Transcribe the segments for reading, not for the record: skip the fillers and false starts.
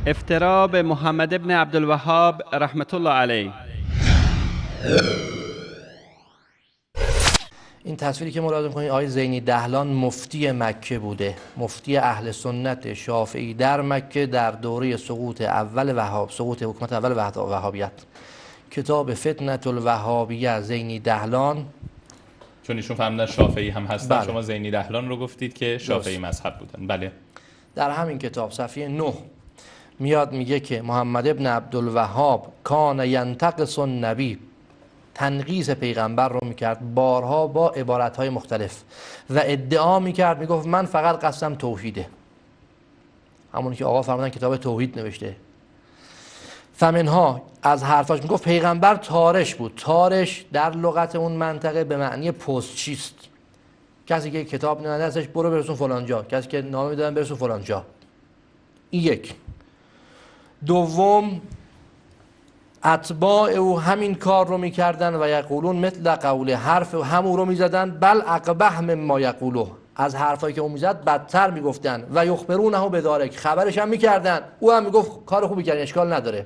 افترا به محمد ابن عبدالوهاب رحمت الله علیه. این تصویری که ملاحظه می‌کنید آقای زینی دهلان مفتی مکه بوده، مفتی اهل سنت شافعی در مکه در دوره سقوط حکومت اول وهابیت. کتاب فتنة الوهابیه زینی دهلان، چون ایشون فهمیدن شافعی هم هستن. بله. شما زینی دهلان رو گفتید که شافعی مذهب بودن. بله. در همین کتاب صفحه 9 میاد میگه که محمد ابن عبدالوهاب کان ینتقص النبی، تنقیص پیغمبر رو میکرد بارها با عبارتهای مختلف و ادعا میکرد، میگفت من فقط قصدم توحیده، همونی که آقا فرمودن کتاب توحید نوشته. فمنها از حرفاش میگفت پیغمبر تارش بود. تارش در لغت اون منطقه به معنی پستچیست، کسی که کتاب نمیده ازش برو برسون فلان جا، کسی که نامه میدادن برسون فلان جا. این یک. دوم، اتباع او همین کار رو میکردن و یقولون مثل قول، حرف همون رو میزدن، بل اقبح مما یقولو، از حرفایی که اون میزد بدتر میگفتن و یخبرونه بدارک، خبرش هم میکردن، او هم میگفت کار خوبی کردن اشکال نداره.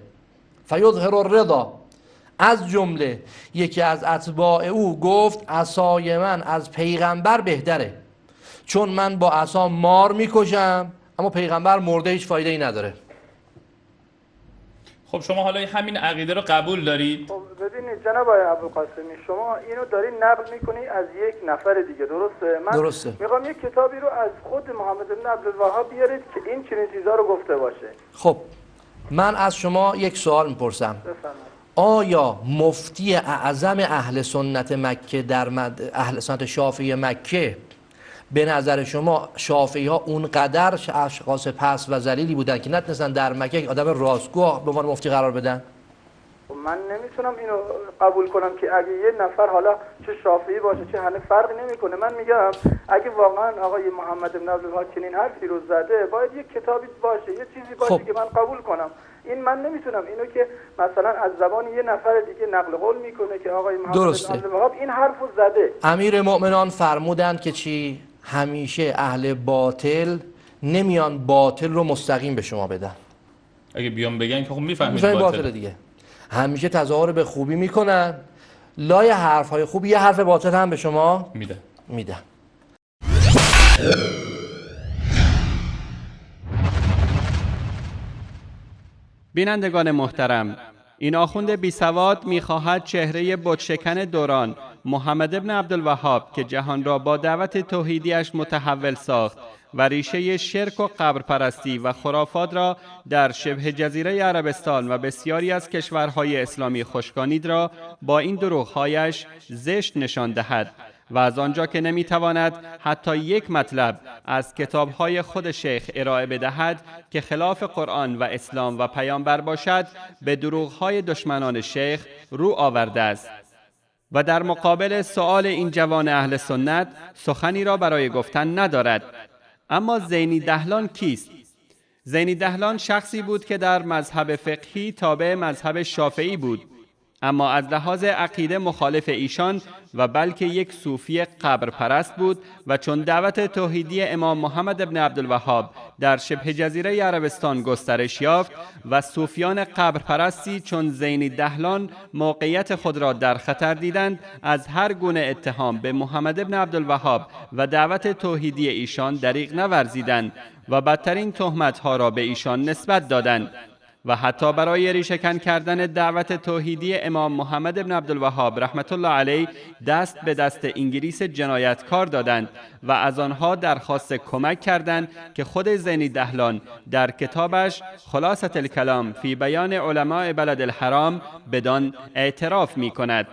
فیظهر الرضا، از جمله یکی از اتباع او گفت عصای من از پیغمبر بهتره، چون من با عصا مار میکشم اما پیغمبر مرده هیچ فایده ای نداره. خب شما حالا همین عقیده رو قبول دارید؟ خب ببینید جناب آقای ابوالقاسمی، شما اینو دارین نقل میکنی از یک نفر دیگه، درسته؟ من درسته. میخوام یک کتابی رو از خود محمد بن عبدالوهاب بیارید که این چنین چیزا رو گفته باشه. خب من از شما یک سوال میپرسم، بفرمایید. آیا مفتی اعظم اهل سنت مکه در اهل سنت شافعی مکه به نظر شما شافعی ها اونقدر اشخاص پست و ذلیلی بودن که نتونستن در مکه یک آدم راستگو به عنوان مفتی قرار بدن؟ من نمیتونم اینو قبول کنم که اگه یه نفر، حالا چه شافعی باشه چه هنه، فرقی نمیکنه. من میگم اگه واقعا آقای محمد بن عبدالوهاب چنین حرفی رو زده، باید یه کتابی باشه، یه چیزی باشه خب. که من قبول کنم. این من نمیتونم اینو که مثلا از زبان یه نفر دیگه نقل قول میکنه که آقای محمد بن عبدالوهاب این حرفو زده. امیر مؤمنان فرمودند که چی؟ همیشه اهل باطل نمیان باطل رو مستقیم به شما بدن. اگه بیان بگن که خب میفهمید باطل دیگه. همیشه تظاهر به خوبی میکنن، لای حرفهای خوب یه حرف باطل هم به شما میدن. بینندگان محترم، این آخوند بی سواد می‌خواهد چهره بت‌شکن دوران محمد ابن عبدالوهاب که جهان را با دعوت توحیدیش متحول ساخت و ریشه شرک و قبرپرستی و خرافات را در شبه جزیره عربستان و بسیاری از کشورهای اسلامی خشکانید را با این دروغ‌هایش زشت نشان دهد و از آنجا که نمیتواند حتی یک مطلب از کتابهای خود شیخ ارائه بدهد که خلاف قرآن و اسلام و پیامبر باشد، به دروغهای دشمنان شیخ رو آورده است و در مقابل سؤال این جوان اهل سنت سخنی را برای گفتن ندارد. اما زینی دهلان کیست؟ زینی دهلان شخصی بود که در مذهب فقهی تابع مذهب شافعی بود، اما از لحاظ عقیده مخالف ایشان و بلکه یک صوفی قبر پرست بود و چون دعوت توحیدی امام محمد ابن عبدالوهاب در شبه جزیره عربستان گسترش یافت و صوفیان قبر پرستی چون زینی دهلان موقعیت خود را در خطر دیدند، از هر گونه اتهام به محمد ابن عبدالوهاب و دعوت توحیدی ایشان دریغ نورزیدند و بدترین تهمت‌ها را به ایشان نسبت دادند و حتی برای ریشه‌کن کردن دعوت توحیدی امام محمد ابن عبدالوهاب رحمت الله علیه دست به دست انگلیس جنایتکار دادند و از آنها درخواست کمک کردند که خود زینی دهلان در کتابش خلاصة الکلام فی بیان علماء بلد الحرام بدان اعتراف می کند.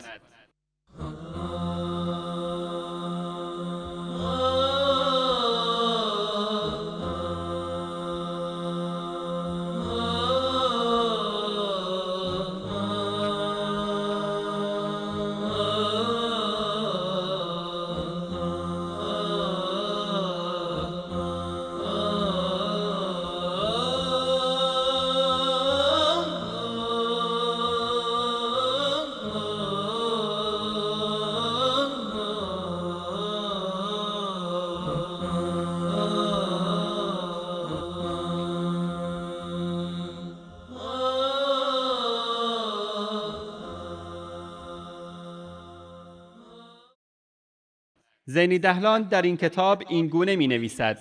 زینی دهلان در این کتاب این گونه می نویسد: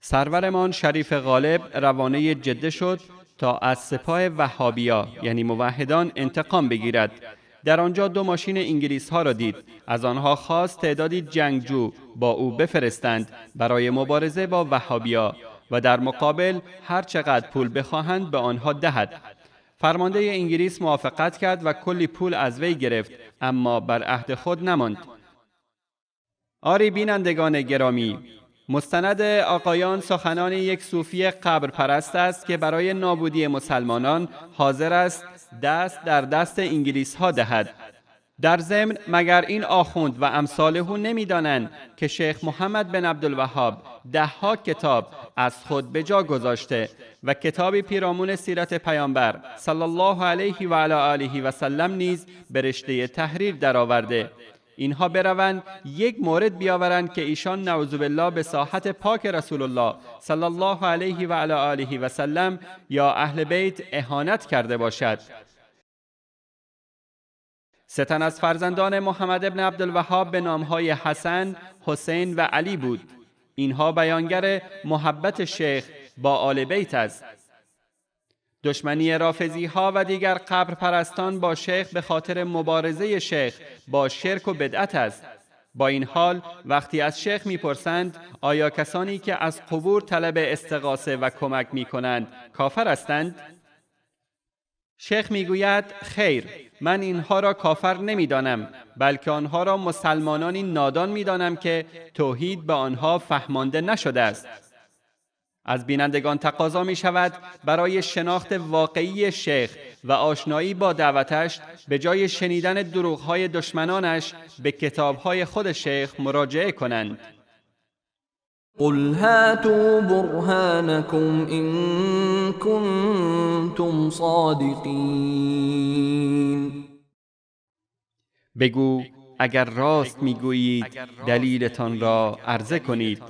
سرورمان شریف غالب روانه جده شد تا از سپاه وهابیا یعنی موحدان انتقام بگیرد. در آنجا 2 ماشین انگلیس ها را دید. از آنها خواست تعدادی جنگجو با او بفرستند برای مبارزه با وهابیا و در مقابل هر چقدر پول بخواهند به آنها دهد. فرمانده انگلیس موافقت کرد و کلی پول از وی گرفت، اما بر عهد خود نماند. آری بینندگان گرامی، مستند آقایان سخنان یک صوفی قبر پرست است که برای نابودی مسلمانان حاضر است دست در دست انگلیس ها دهد. در ضمن مگر این آخوند و امثال او نمی‌دانند که شیخ محمد بن عبدالوهاب 10 کتاب از خود به جا گذاشته و کتابی پیرامون سیرت پیامبر صلی الله علیه و علی آله و سلم نیز به رشته تحریر درآورده. اینها بروند یک مورد بیاورند که ایشان نعوذ بالله به ساحت پاک رسول الله صلی الله علیه و علی آله و سلم یا اهل بیت اهانت کرده باشد. 3 تن از فرزندان محمد ابن عبدالوهاب به نامهای حسن، حسین و علی بود. اینها بیانگر محبت شیخ با آل بیت است. دشمنی رافضی ها و دیگر قبر پرستان با شیخ به خاطر مبارزه شیخ با شرک و بدعت است. با این حال وقتی از شیخ میپرسند آیا کسانی که از قبور طلب استغاثه و کمک میکنند کافر هستند؟ شیخ میگوید خیر، من اینها را کافر نمیدانم، بلکه آنها را مسلمانانی نادان میدانم که توحید به آنها فهمانده نشده است. از بینندگان تقاضا می شود برای شناخت واقعی شیخ و آشنایی با دعوتش به جای شنیدن دروغ‌های دشمنانش به کتاب‌های خود شیخ مراجعه کنند. قل هاتوا برهانكم إن كنتم صادقین. بگو اگر راست میگویید دلیلتان را عرضه کنید.